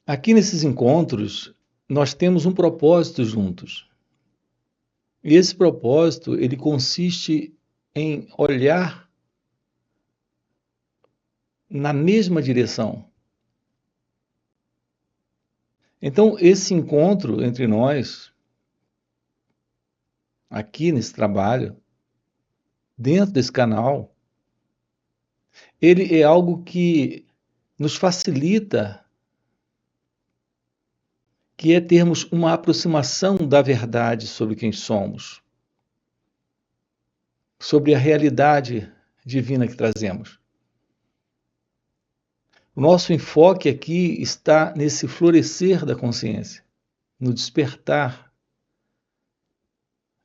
Aqui nesses encontros, nós temos um propósito juntos. E esse propósito, ele consiste em olhar na mesma direção. Então, esse encontro entre nós, aqui nesse trabalho, dentro desse canal, ele é algo que nos facilita, que é termos uma aproximação da verdade sobre quem somos, sobre a realidade divina que trazemos. O nosso enfoque aqui está nesse florescer da consciência, no despertar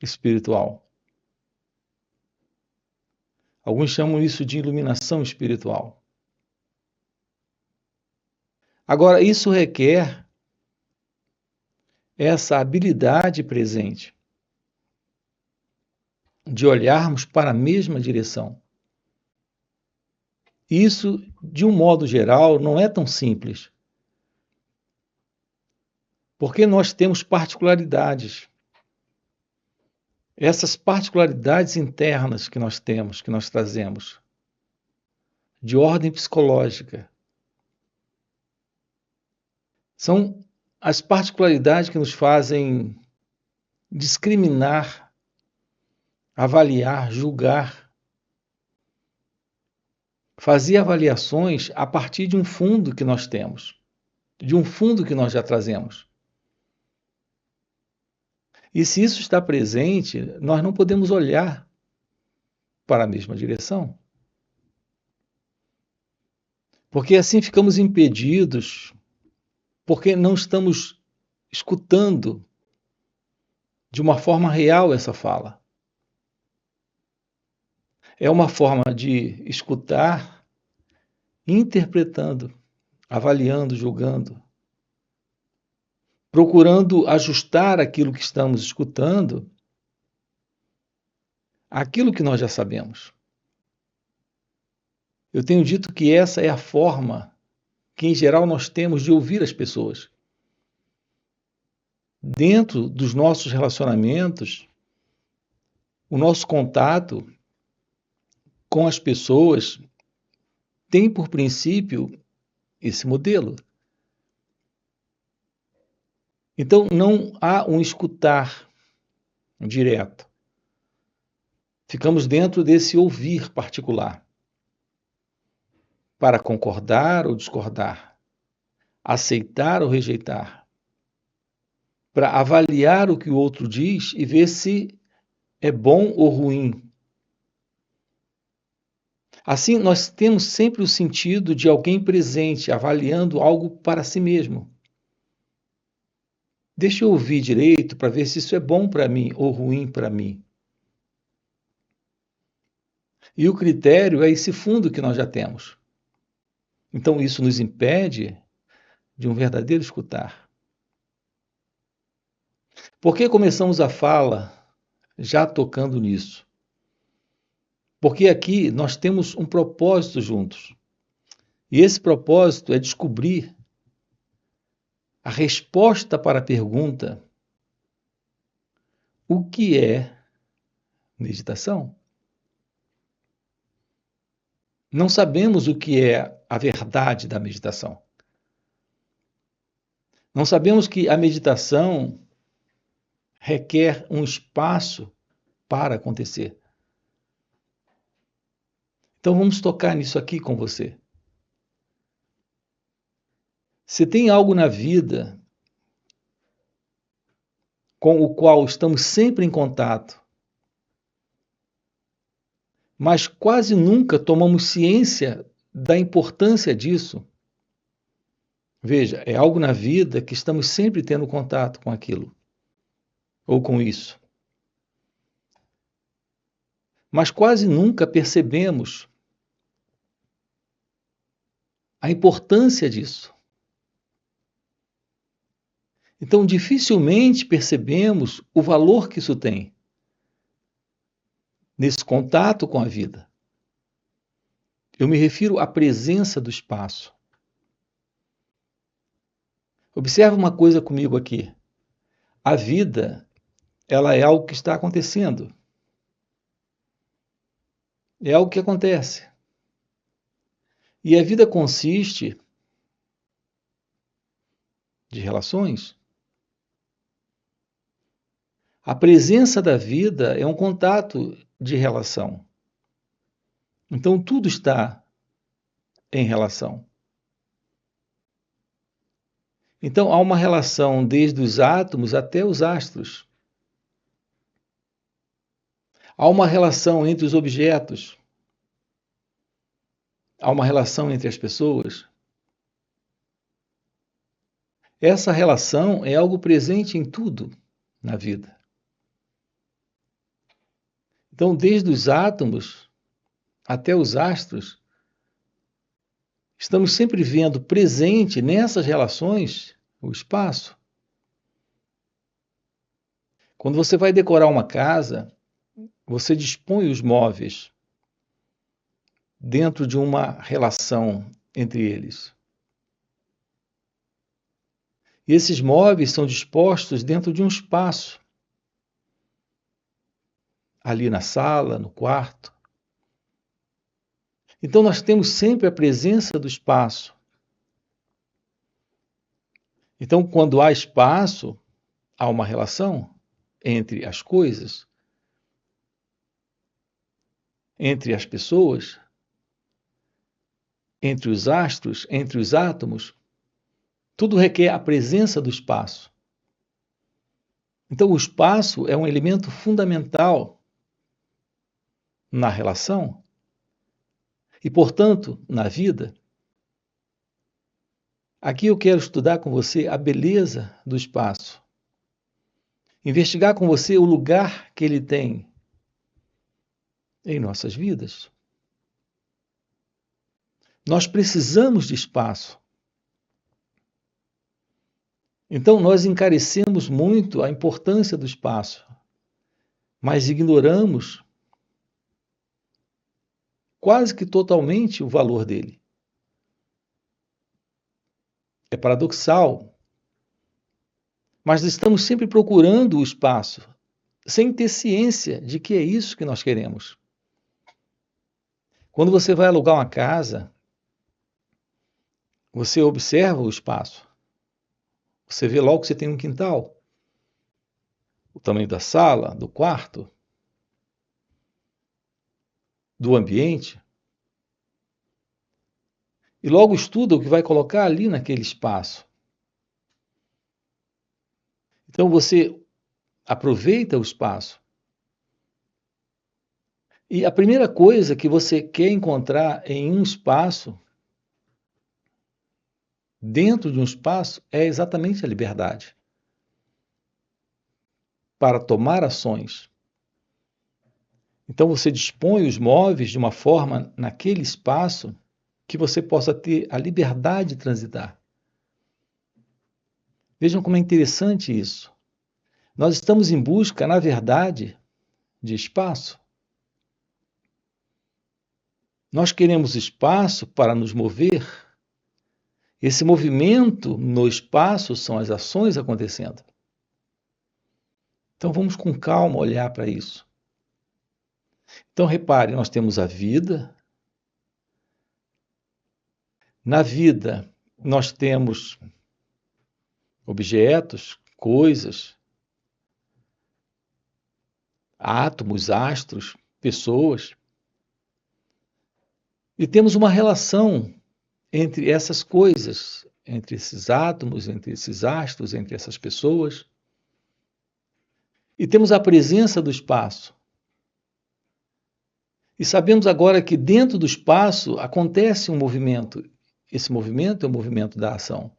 espiritual. Alguns chamam isso de iluminação espiritual. Agora, isso requer essa habilidade presente de olharmos para a mesma direção. Isso, de um modo geral, não é tão simples, porque nós temos particularidades. Essas particularidades internas que nós temos, que nós trazemos, de ordem psicológica, são as particularidades que nos fazem discriminar, avaliar, julgar, fazer avaliações a partir de um fundo que nós temos, de um fundo que nós já trazemos. E se isso está presente, nós não podemos olhar para a mesma direção. Porque assim ficamos impedidos, porque não estamos escutando de uma forma real essa fala. É uma forma de escutar, interpretando, avaliando, julgando, procurando ajustar aquilo que estamos escutando àquilo que nós já sabemos. Eu tenho dito que essa é a forma que, em geral, nós temos de ouvir as pessoas. Dentro dos nossos relacionamentos, o nosso contato com as pessoas tem por princípio esse modelo. Então, não há um escutar direto. Ficamos dentro desse ouvir particular, para concordar ou discordar, aceitar ou rejeitar, para avaliar o que o outro diz e ver se é bom ou ruim. Assim, nós temos sempre o sentido de alguém presente, avaliando algo para si mesmo. Deixa eu ouvir direito para ver se isso é bom para mim ou ruim para mim. E o critério é esse fundo que nós já temos. Então, isso nos impede de um verdadeiro escutar. Por que começamos a fala já tocando nisso? Porque aqui nós temos um propósito juntos. E esse propósito é descobrir a resposta para a pergunta: o que é meditação? Não sabemos o que é a verdade da meditação. Não sabemos que a meditação requer um espaço para acontecer. Então vamos tocar nisso aqui com você. Se tem algo na vida com o qual estamos sempre em contato, mas quase nunca tomamos ciência da importância disso. Veja, é algo na vida que estamos sempre tendo contato com aquilo, ou com isso. Mas quase nunca percebemos a importância disso. Então, dificilmente percebemos o valor que isso tem nesse contato com a vida. Eu me refiro à presença do espaço. Observe uma coisa comigo aqui. A vida, ela é algo que está acontecendo. É algo que acontece. E a vida consiste de relações. A presença da vida é um contato de relação. Então tudo está em relação. Então há uma relação desde os átomos até os astros. Há uma relação entre os objetos. Há uma relação entre as pessoas. Essa relação é algo presente em tudo na vida. Então, desde os átomos até os astros, estamos sempre vendo presente nessas relações o espaço. Quando você vai decorar uma casa, você dispõe os móveis dentro de uma relação entre eles. E esses móveis são dispostos dentro de um espaço, ali na sala, no quarto. Então nós temos sempre a presença do espaço. Então, quando há espaço, há uma relação entre as coisas, entre as pessoas, entre os astros, entre os átomos. Tudo requer a presença do espaço. Então, o espaço é um elemento fundamental na relação e, portanto, na vida. Aqui eu quero estudar com você a beleza do espaço. Investigar com você o lugar que ele tem em nossas vidas. Nós precisamos de espaço. Então, nós encarecemos muito a importância do espaço, mas ignoramos quase que totalmente o valor dele. É paradoxal, mas estamos sempre procurando o espaço, sem ter ciência de que é isso que nós queremos. Quando você vai alugar uma casa, você observa o espaço. Você vê logo que você tem um quintal, o tamanho da sala, do quarto, do ambiente. E logo estuda o que vai colocar ali naquele espaço. Então você aproveita o espaço. E a primeira coisa que você quer encontrar em um espaço, dentro de um espaço, é exatamente a liberdade para tomar ações. Então você dispõe os móveis de uma forma naquele espaço que você possa ter a liberdade de transitar. Vejam como é interessante isso. Nós estamos em busca, na verdade, de espaço. Nós queremos espaço para nos mover. Esse movimento no espaço são as ações acontecendo. Então vamos com calma olhar para isso. Então repare, nós temos a vida. Na vida, nós temos objetos, coisas, átomos, astros, pessoas. E temos uma relação entre essas coisas, entre esses átomos, entre esses astros, entre essas pessoas. E temos a presença do espaço. E sabemos agora que dentro do espaço acontece um movimento. Esse movimento é o movimento da ação.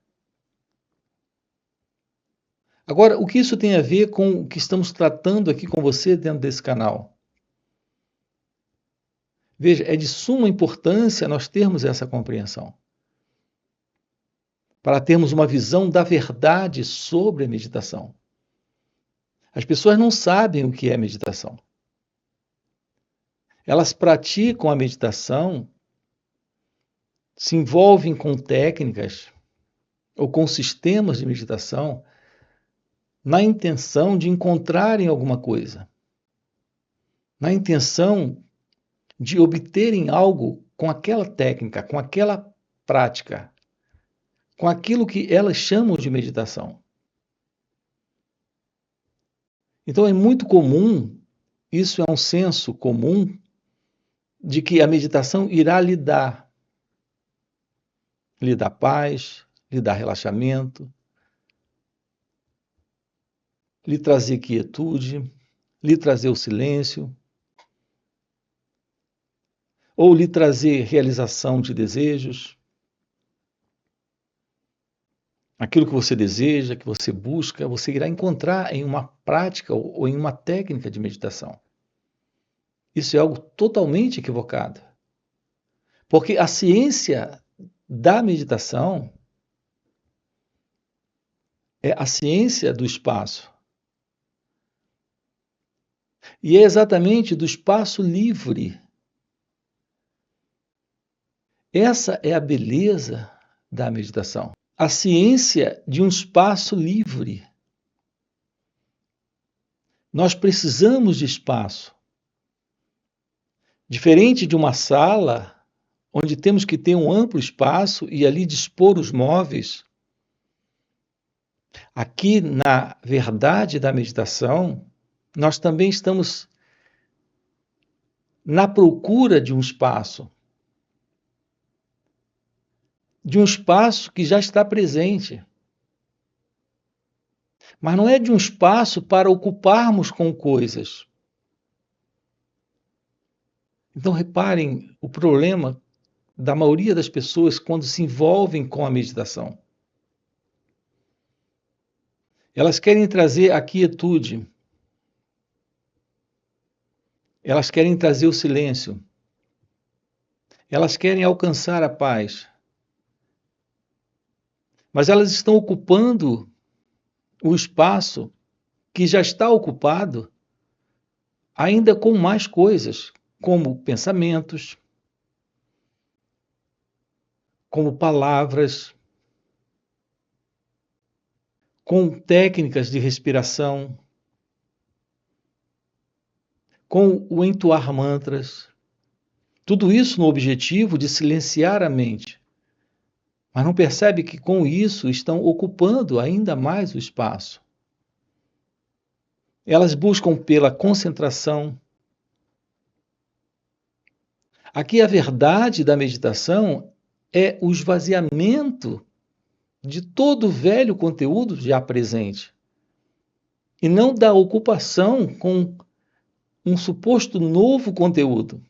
Agora, o que isso tem a ver com o que estamos tratando aqui com você dentro desse canal? Veja, é de suma importância nós termos essa compreensão, para termos uma visão da verdade sobre a meditação. As pessoas não sabem o que é meditação. Elas praticam a meditação, se envolvem com técnicas, ou com sistemas de meditação na intenção de encontrarem alguma coisa, na intenção de obterem algo com aquela técnica, com aquela prática, com aquilo que elas chamam de meditação. Então é muito comum, isso é um senso comum, de que a meditação irá lhe dar paz, lhe dar relaxamento, lhe trazer quietude, lhe trazer o silêncio, ou lhe trazer realização de desejos, aquilo que você deseja, que você busca, você irá encontrar em uma prática ou em uma técnica de meditação. Isso é algo totalmente equivocado. Porque a ciência da meditação é a ciência do espaço. E é exatamente do espaço livre. Essa é a beleza da meditação. A ciência de um espaço livre. Nós precisamos de espaço. Diferente de uma sala, onde temos que ter um amplo espaço e ali dispor os móveis, aqui na verdade da meditação, nós também estamos na procura de um espaço que já está presente. Mas não é de um espaço para ocuparmos com coisas. Então, reparem o problema da maioria das pessoas quando se envolvem com a meditação. Elas querem trazer a quietude. Elas querem trazer o silêncio. Elas querem alcançar a paz. Mas elas estão ocupando o espaço que já está ocupado ainda com mais coisas, como pensamentos, como palavras, com técnicas de respiração, com o entoar mantras. Tudo isso no objetivo de silenciar a mente. Mas não percebe que com isso estão ocupando ainda mais o espaço. Elas buscam pela concentração. Aqui a verdade da meditação é o esvaziamento de todo o velho conteúdo já presente e não da ocupação com um suposto novo conteúdo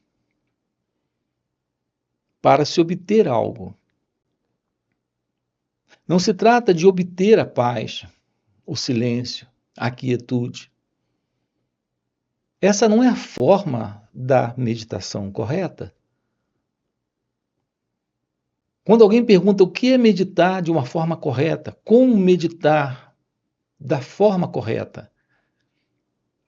para se obter algo. Não se trata de obter a paz, o silêncio, a quietude. Essa não é a forma da meditação correta. Quando alguém pergunta o que é meditar de uma forma correta, como meditar da forma correta?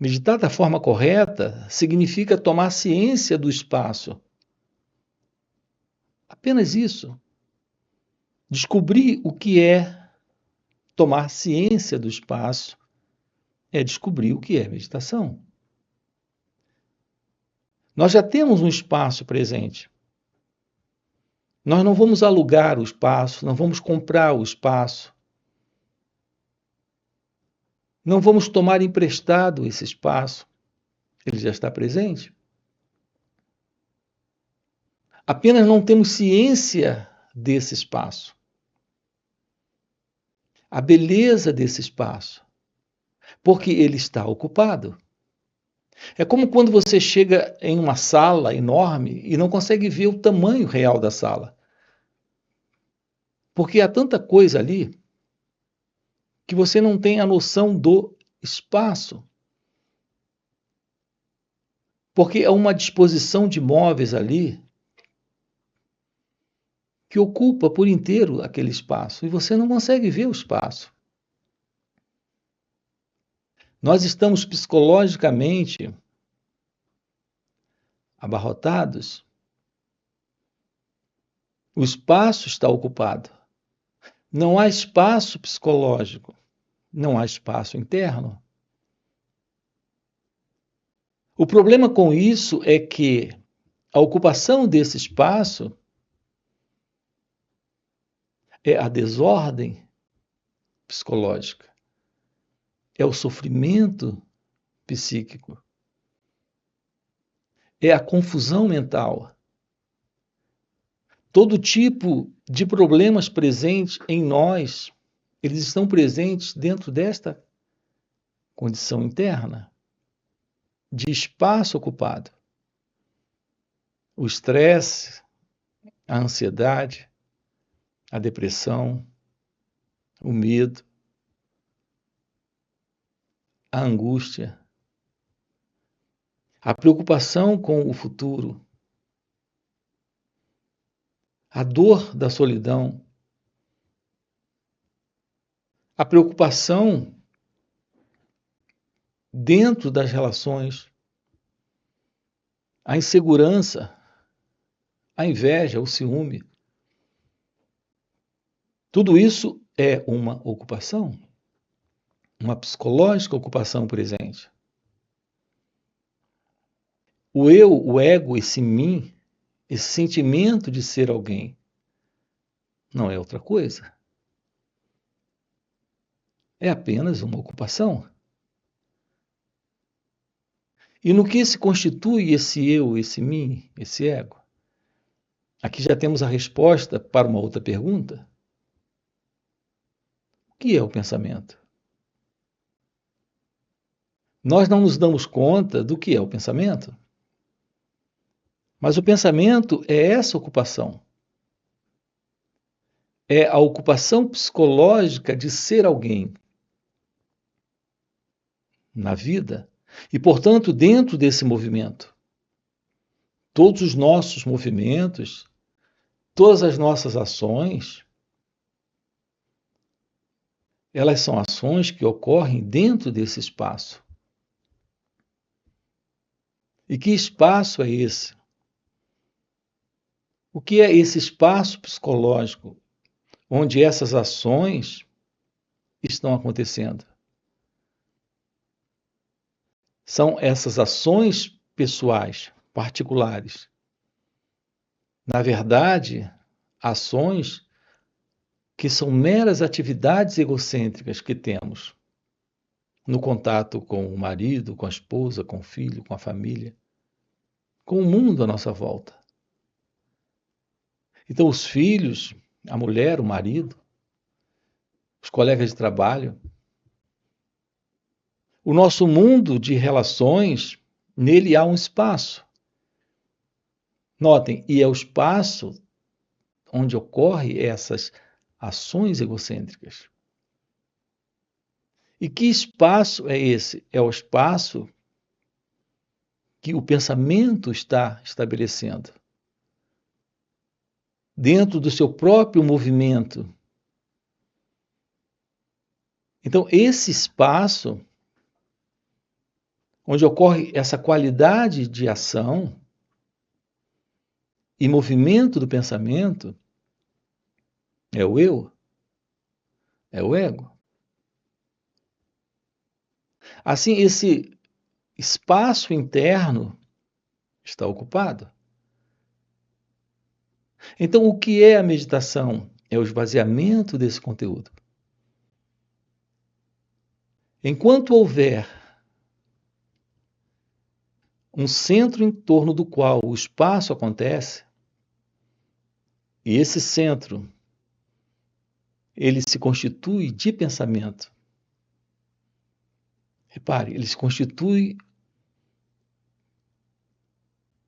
Meditar da forma correta significa tomar ciência do espaço. Apenas isso. Descobrir o que é tomar ciência do espaço é descobrir o que é meditação. Nós já temos um espaço presente. Nós não vamos alugar o espaço, não vamos comprar o espaço. Não vamos tomar emprestado esse espaço. Ele já está presente. Apenas não temos ciência desse espaço. A beleza desse espaço. Porque ele está ocupado. É como quando você chega em uma sala enorme e não consegue ver o tamanho real da sala. Porque há tanta coisa ali que você não tem a noção do espaço. Porque há uma disposição de móveis ali que ocupa por inteiro aquele espaço e você não consegue ver o espaço. Nós estamos psicologicamente abarrotados. O espaço está ocupado. Não há espaço psicológico, não há espaço interno. O problema com isso é que a ocupação desse espaço é a desordem psicológica, é o sofrimento psíquico, é a confusão mental. Todo tipo de problemas presentes em nós, eles estão presentes dentro desta condição interna de espaço ocupado. O estresse, a ansiedade, a depressão, o medo, a angústia, a preocupação com o futuro, a dor da solidão, a preocupação dentro das relações, a insegurança, a inveja, o ciúme. Tudo isso é uma ocupação, uma psicológica ocupação presente. O eu, o ego, esse mim, esse sentimento de ser alguém, não é outra coisa. É apenas uma ocupação. E no que se constitui esse eu, esse mim, esse ego? Aqui já temos a resposta para uma outra pergunta. O que é o pensamento? Nós não nos damos conta do que é o pensamento. Mas o pensamento é essa ocupação. É a ocupação psicológica de ser alguém na vida e, portanto, dentro desse movimento. Todos os nossos movimentos, todas as nossas ações, elas são ações que ocorrem dentro desse espaço. E que espaço é esse? O que é esse espaço psicológico onde essas ações estão acontecendo? São essas ações pessoais, particulares. Na verdade, ações que são meras atividades egocêntricas que temos no contato com o marido, com a esposa, com o filho, com a família, com o mundo à nossa volta. Então, os filhos, a mulher, o marido, os colegas de trabalho, o nosso mundo de relações, nele há um espaço. Notem, e é o espaço onde ocorrem essas ações egocêntricas. E que espaço é esse? É o espaço que o pensamento está estabelecendo. Dentro do seu próprio movimento. Então, esse espaço, onde ocorre essa qualidade de ação e movimento do pensamento, é o eu, é o ego. Assim, esse espaço interno está ocupado. Então, o que é a meditação? É o esvaziamento desse conteúdo. Enquanto houver um centro em torno do qual o espaço acontece, e esse centro, ele se constitui de pensamento. Repare, ele se constitui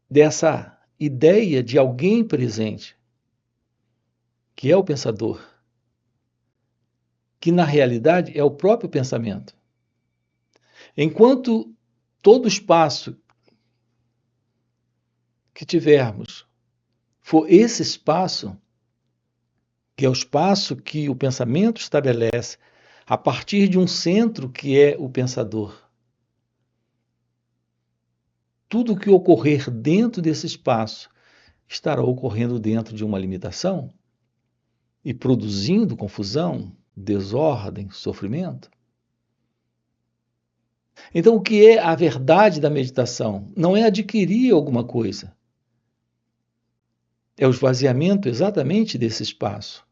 dessa ideia de alguém presente, que é o pensador, que na realidade é o próprio pensamento. Enquanto todo espaço que tivermos for esse espaço, que é o espaço que o pensamento estabelece a partir de um centro que é o pensador, tudo o que ocorrer dentro desse espaço estará ocorrendo dentro de uma limitação e produzindo confusão, desordem, sofrimento. Então, o que é a verdade da meditação? Não é adquirir alguma coisa. É o esvaziamento exatamente desse espaço.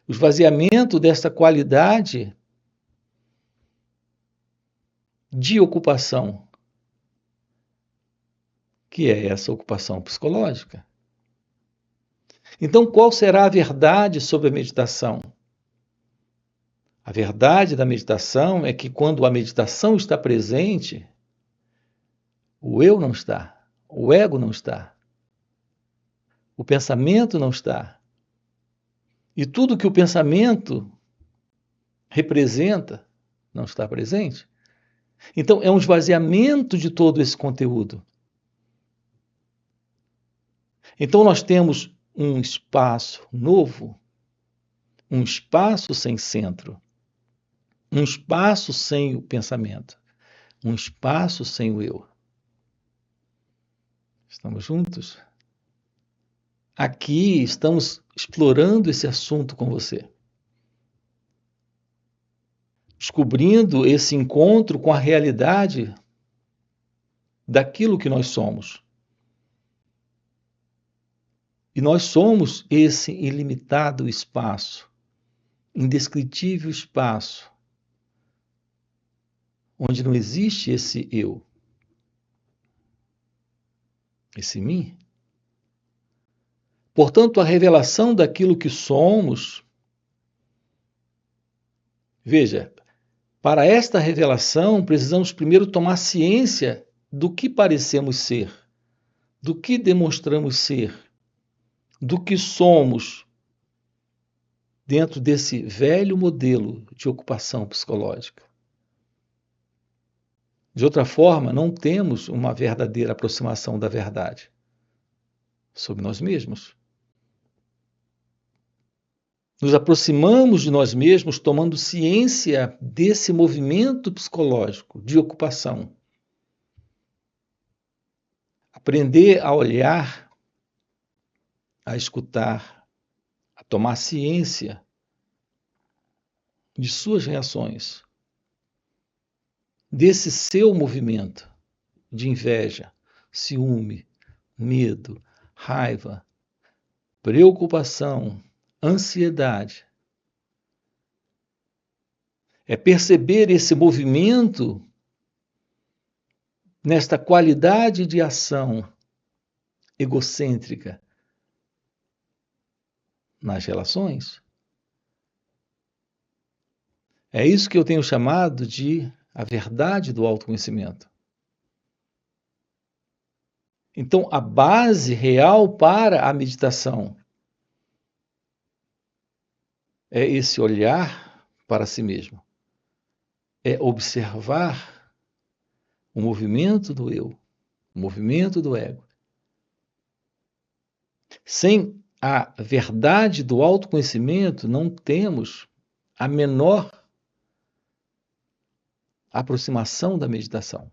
O esvaziamento dessa qualidade de ocupação, que é essa ocupação psicológica. Então, qual será a verdade sobre a meditação? A verdade da meditação é que quando a meditação está presente, o eu não está, o ego não está, o pensamento não está. E tudo que o pensamento representa não está presente. Então, é um esvaziamento de todo esse conteúdo. Então, nós temos um espaço novo, um espaço sem centro, um espaço sem o pensamento, um espaço sem o eu. Estamos juntos? Aqui estamos explorando esse assunto com você. Descobrindo esse encontro com a realidade daquilo que nós somos. E nós somos esse ilimitado espaço, indescritível espaço, onde não existe esse eu, esse mim. Portanto, a revelação daquilo que somos, veja, para esta revelação precisamos primeiro tomar ciência do que parecemos ser, do que demonstramos ser, do que somos dentro desse velho modelo de ocupação psicológica. De outra forma, não temos uma verdadeira aproximação da verdade sobre nós mesmos. Nos aproximamos de nós mesmos tomando ciência desse movimento psicológico de ocupação. Aprender a olhar, a escutar, a tomar ciência de suas reações, desse seu movimento de inveja, ciúme, medo, raiva, preocupação, ansiedade. É perceber esse movimento nesta qualidade de ação egocêntrica nas relações. É isso que eu tenho chamado de a verdade do autoconhecimento. Então, a base real para a meditação é esse olhar para si mesmo. É observar o movimento do eu, o movimento do ego. Sem a verdade do autoconhecimento, não temos a menor aproximação da meditação.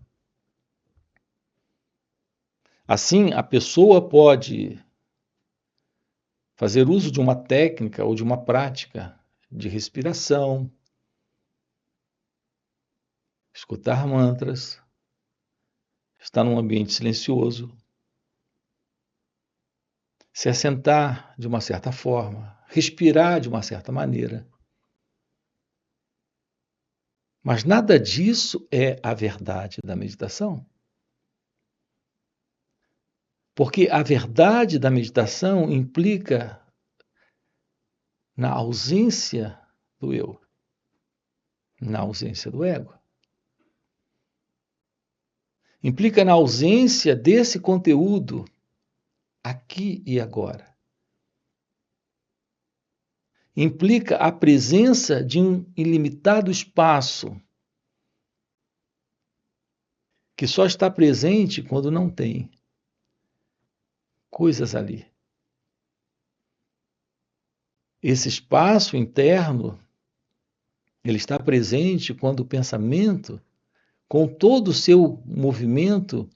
Assim, a pessoa pode fazer uso de uma técnica ou de uma prática de respiração, escutar mantras, estar num ambiente silencioso, se assentar de uma certa forma, respirar de uma certa maneira. Mas nada disso é a verdade da meditação. Porque a verdade da meditação implica na ausência do eu, na ausência do ego. Implica na ausência desse conteúdo aqui e agora. Implica a presença de um ilimitado espaço que só está presente quando não tem coisas ali. Esse espaço interno, ele está presente quando o pensamento, com todo o seu movimento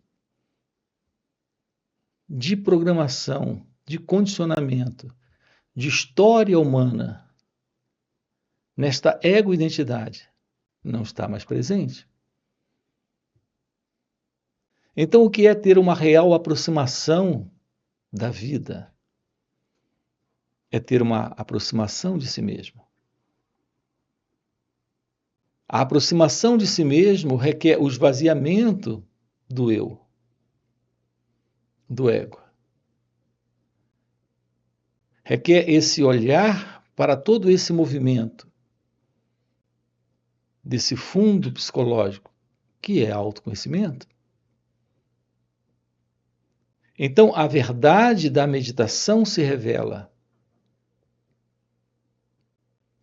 de programação, de condicionamento, de história humana, nesta ego-identidade, não está mais presente. Então, o que é ter uma real aproximação da vida? É ter uma aproximação de si mesmo. A aproximação de si mesmo requer o esvaziamento do eu, do ego. Requer esse olhar para todo esse movimento, desse fundo psicológico, que é autoconhecimento. Então, a verdade da meditação se revela.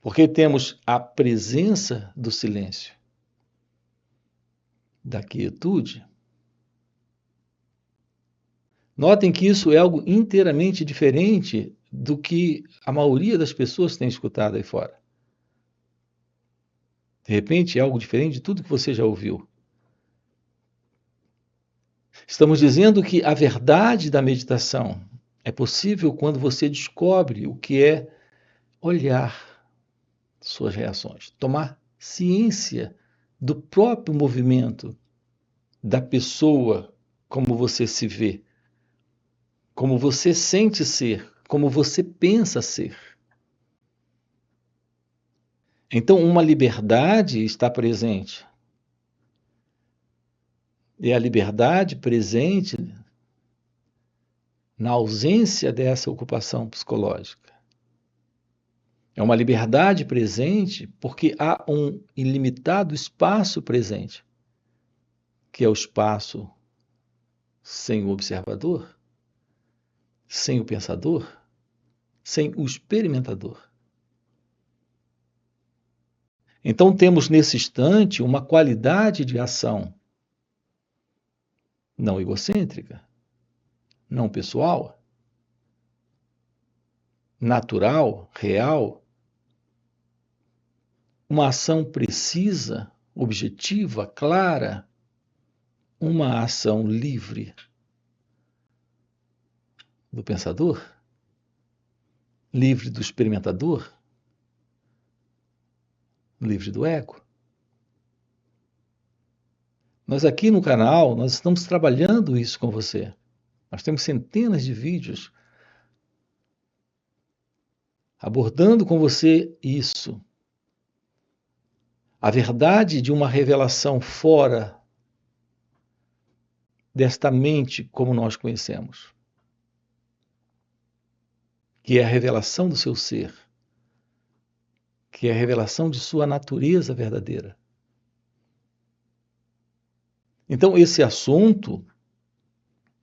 Porque temos a presença do silêncio, da quietude. Notem que isso é algo inteiramente diferente do que a maioria das pessoas tem escutado aí fora. De repente, é algo diferente de tudo que você já ouviu. Estamos dizendo que a verdade da meditação é possível quando você descobre o que é olhar suas reações, tomar ciência do próprio movimento da pessoa, como você se vê, como você sente ser, como você pensa ser. Então, uma liberdade está presente. E a liberdade presente na ausência dessa ocupação psicológica. É uma liberdade presente porque há um ilimitado espaço presente, que é o espaço sem o observador, sem o pensador, sem o experimentador. Então temos nesse instante uma qualidade de ação não egocêntrica, não pessoal, natural, real, uma ação precisa, objetiva, clara, uma ação livre do pensador, livre do experimentador, livre do ego. Nós aqui no canal, nós estamos trabalhando isso com você. Nós temos centenas de vídeos abordando com você isso. A verdade de uma revelação fora desta mente como nós conhecemos, que é a revelação do seu ser, que é a revelação de sua natureza verdadeira. Então, esse assunto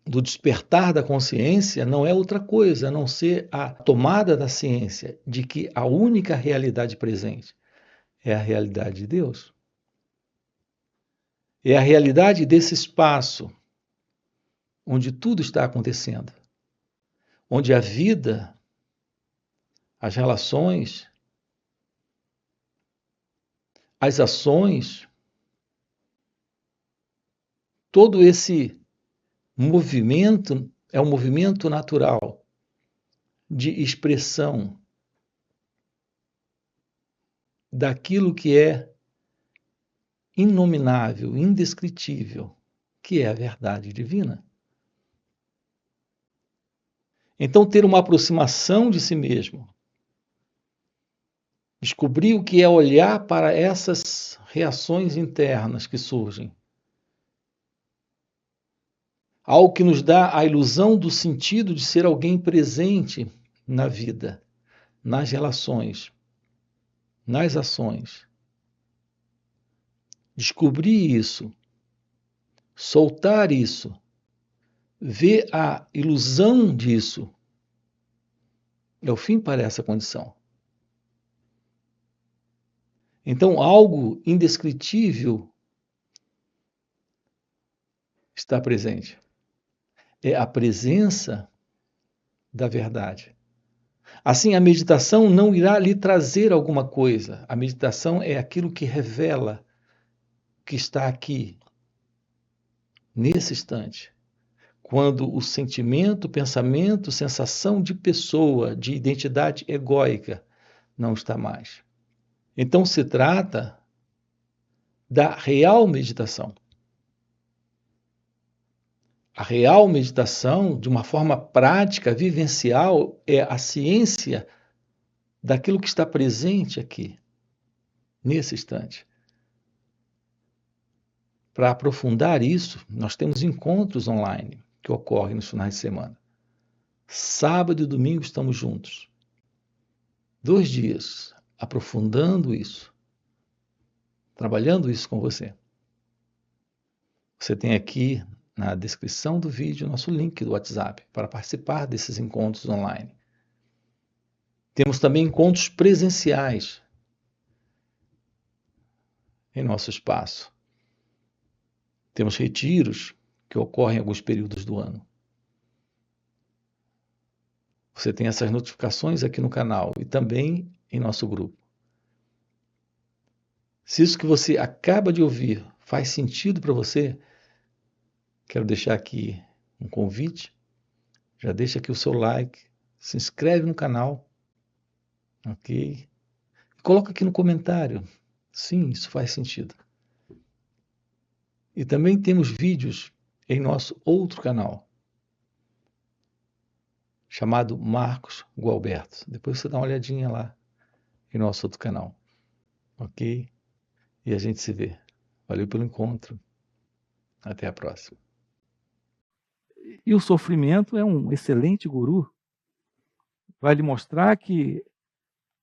do despertar da consciência não é outra coisa a não ser a tomada da ciência de que a única realidade presente é a realidade de Deus. É a realidade desse espaço onde tudo está acontecendo, onde a vida, as relações, as ações, todo esse movimento é um movimento natural de expressão daquilo que é inominável, indescritível, que é a verdade divina. Então, ter uma aproximação de si mesmo, descobrir o que é olhar para essas reações internas que surgem, algo que nos dá a ilusão do sentido de ser alguém presente na vida, nas relações, nas ações. Descobrir isso, soltar isso, ver a ilusão disso, é o fim para essa condição. Então, algo indescritível está presente. É a presença da verdade. Assim, a meditação não irá lhe trazer alguma coisa. A meditação é aquilo que revela que está aqui, nesse instante, quando o sentimento, pensamento, sensação de pessoa, de identidade egóica não está mais. Então se trata da real meditação. A real meditação, de uma forma prática, vivencial, é a ciência daquilo que está presente aqui, nesse instante. Para aprofundar isso, nós temos encontros online que ocorrem nos finais de semana. Sábado e domingo estamos juntos. 2 dias, aprofundando isso, trabalhando isso com você. Você tem aqui na descrição do vídeo nosso link do WhatsApp para participar desses encontros online. Temos também encontros presenciais em nosso espaço. Temos retiros que ocorrem em alguns períodos do ano. Você tem essas notificações aqui no canal e também em nosso grupo. Se isso que você acaba de ouvir faz sentido para você, quero deixar aqui um convite. Já deixa aqui o seu like, se inscreve no canal, ok? E coloca aqui no comentário. Sim, isso faz sentido. E também temos vídeos em nosso outro canal, chamado Marcos Gualberto. Depois você dá uma olhadinha lá em nosso outro canal, ok? E a gente se vê. Valeu pelo encontro. Até a próxima. E o sofrimento é um excelente guru. Vai lhe mostrar que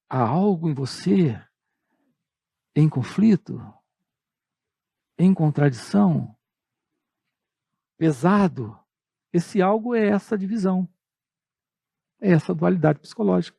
há algo em você em conflito, em contradição, pesado. Esse algo é essa divisão, é essa dualidade psicológica.